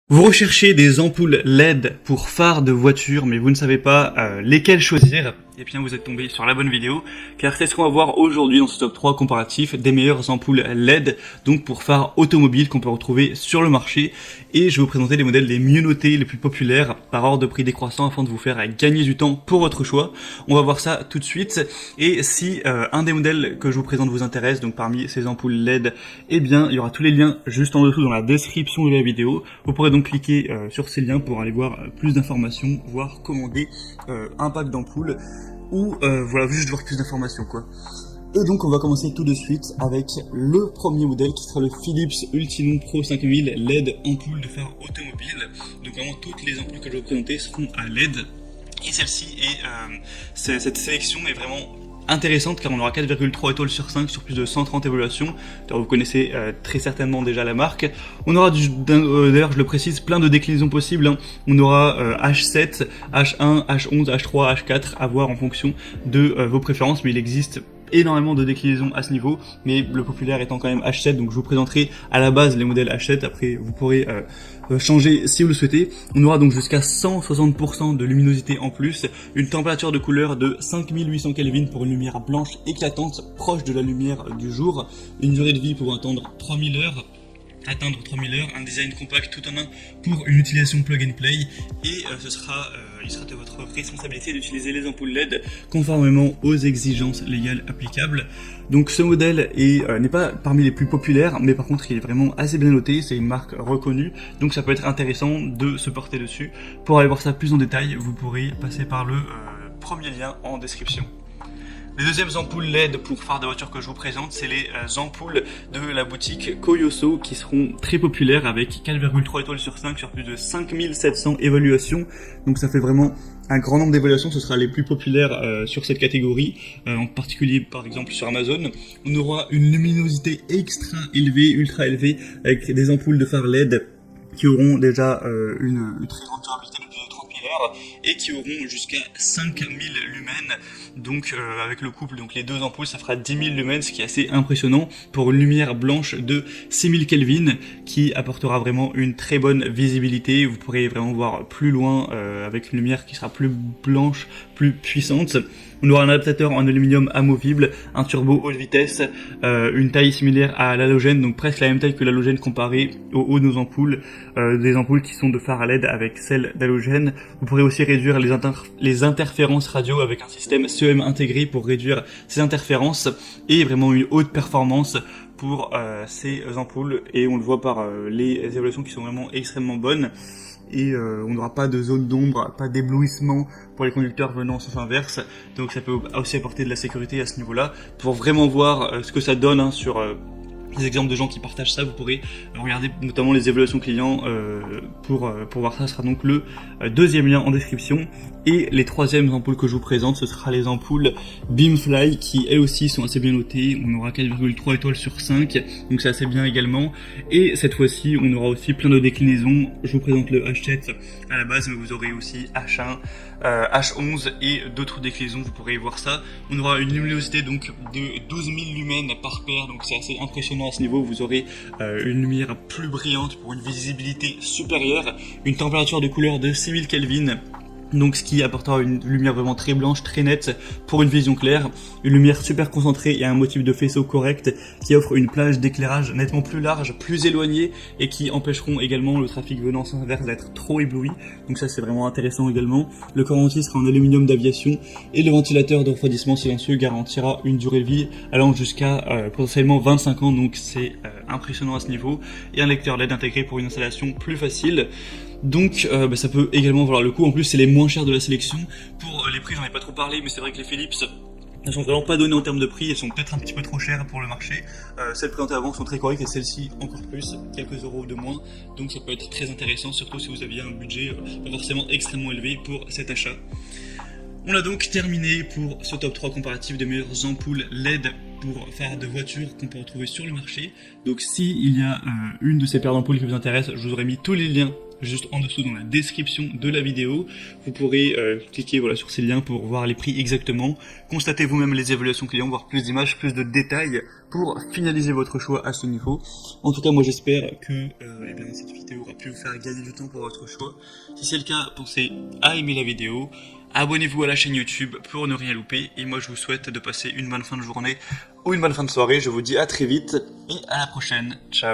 Vous recherchez des ampoules LED pour phare de voiture, mais vous ne savez pas lesquelles choisir. Et bien vous êtes tombé sur la bonne vidéo, car c'est ce qu'on va voir aujourd'hui dans ce top 3 comparatif des meilleures ampoules LED, donc pour phares automobiles qu'on peut retrouver sur le marché. Et je vais vous présenter les modèles les mieux notés, les plus populaires, par ordre de prix décroissant, afin de vous faire gagner du temps pour votre choix. On va voir ça tout de suite. Et si un des modèles que je vous présente vous intéresse, donc parmi ces ampoules LED, eh bien il y aura tous les liens juste en dessous dans la description de la vidéo. Vous pourrez donc cliquer sur ces liens pour aller voir plus d'informations, voire commander un pack d'ampoules, ou voilà, juste voir plus d'informations quoi. Et donc on va commencer tout de suite avec le premier modèle qui sera le Philips Ultinon Pro 5000 LED ampoule de phare automobile. Donc vraiment toutes les ampoules que je vais vous présenter seront à LED. Et celle-ci cette sélection est vraiment intéressante car on aura 4,3 étoiles sur 5 sur plus de 130 évaluations. Alors vous connaissez très certainement déjà la marque. On aura d'ailleurs je le précise plein de déclinaisons possibles, hein. On aura H7, H1, H11, H3, H4 à voir en fonction de vos préférences, mais il existe énormément de déclinaisons à ce niveau, mais le populaire étant quand même H7, donc je vous présenterai à la base les modèles H7, après vous pourrez changer si vous le souhaitez. On aura donc jusqu'à 160% de luminosité en plus, une température de couleur de 5800 Kelvin pour une lumière blanche éclatante, proche de la lumière du jour, une durée de vie pouvant atteindre 3000 heures, un design compact tout en un pour une utilisation plug and play, et il sera de votre responsabilité d'utiliser les ampoules LED conformément aux exigences légales applicables. Donc ce modèle n'est pas parmi les plus populaires, mais par contre il est vraiment assez bien noté, c'est une marque reconnue, donc ça peut être intéressant de se porter dessus. Pour aller voir ça plus en détail, vous pourrez passer par le premier lien en description. Les deuxièmes ampoules LED pour phare de voiture que je vous présente, c'est les ampoules de la boutique Koyoso qui seront très populaires avec 4,3 étoiles sur 5 sur plus de 5700 évaluations. Donc ça fait vraiment un grand nombre d'évaluations, ce sera les plus populaires sur cette catégorie, en particulier par exemple sur Amazon. On aura une luminosité extra élevée, ultra élevée, avec des ampoules de phare LED qui auront déjà une très grande durabilité de plus de 30 000 heures et qui auront jusqu'à 5000 lumens. Donc avec le couple, donc les deux ampoules, ça fera 10 000 lumens, ce qui est assez impressionnant pour une lumière blanche de 6000 Kelvin qui apportera vraiment une très bonne visibilité. Vous pourrez vraiment voir plus loin avec une lumière qui sera plus blanche, plus puissante. On aura un adaptateur en aluminium amovible, un turbo haute vitesse, une taille similaire à l'halogène, donc presque la même taille que l'halogène comparé au haut de nos ampoules, des ampoules qui sont de phare LED avec celles d'halogène. Vous pourrez aussi réduire les interférences radio avec un système CEM intégré pour réduire ces interférences, et vraiment une haute performance pour ces ampoules, et on le voit par les évaluations qui sont vraiment extrêmement bonnes. Et on n'aura pas de zone d'ombre, pas d'éblouissement pour les conducteurs venant en sens inverse, donc ça peut aussi apporter de la sécurité à ce niveau-là. Pour vraiment voir ce que ça donne hein, sur les exemples de gens qui partagent ça, vous pourrez regarder notamment les évaluations clients pour voir ça. Ce sera donc le deuxième lien en description. Et les troisièmes ampoules que je vous présente, ce sera les ampoules Beamfly qui elles aussi sont assez bien notées. On aura 4,3 étoiles sur 5, donc c'est assez bien également. Et cette fois-ci, on aura aussi plein de déclinaisons. Je vous présente le H7 à la base, mais vous aurez aussi H1, H11 et d'autres déclinaisons, vous pourrez voir ça. On aura une luminosité donc de 12 000 lumens par paire, donc c'est assez impressionnant à ce niveau. Vous aurez une lumière plus brillante pour une visibilité supérieure, une température de couleur de 6000 Kelvin. Donc ce qui apportera une lumière vraiment très blanche, très nette pour une vision claire, une lumière super concentrée et un motif de faisceau correct qui offre une plage d'éclairage nettement plus large, plus éloignée, et qui empêcheront également le trafic venant en sens inverse d'être trop ébloui. Donc ça c'est vraiment intéressant également. Le corps entier sera en aluminium d'aviation et le ventilateur de refroidissement silencieux garantira une durée de vie allant jusqu'à potentiellement 25 ans, donc c'est impressionnant à ce niveau, et un lecteur LED intégré pour une installation plus facile. Donc ça peut également valoir le coup. En plus c'est les moins chers de la sélection. Pour les prix j'en ai pas trop parlé, mais c'est vrai que les Philips elles sont vraiment pas données en termes de prix, elles sont peut-être un petit peu trop chères pour le marché. Celles présentées avant sont très correctes et celles-ci encore plus, quelques euros de moins. Donc ça peut être très intéressant, surtout si vous aviez un budget pas forcément extrêmement élevé pour cet achat. On a donc terminé pour ce top 3 comparatif des meilleures ampoules LED pour phare de voiture qu'on peut retrouver sur le marché. Donc si il y a une de ces paires d'ampoules qui vous intéresse, je vous aurais mis tous les liens juste en dessous dans la description de la vidéo. Vous pourrez cliquer voilà, sur ces liens pour voir les prix exactement, constatez vous-même les évaluations clients, voir plus d'images, plus de détails pour finaliser votre choix à ce niveau. En tout cas, moi j'espère que eh bien, cette vidéo aura pu vous faire gagner du temps pour votre choix. Si c'est le cas, pensez à aimer la vidéo, abonnez-vous à la chaîne YouTube pour ne rien louper, et moi je vous souhaite de passer une bonne fin de journée ou une bonne fin de soirée. Je vous dis à très vite et à la prochaine. Ciao.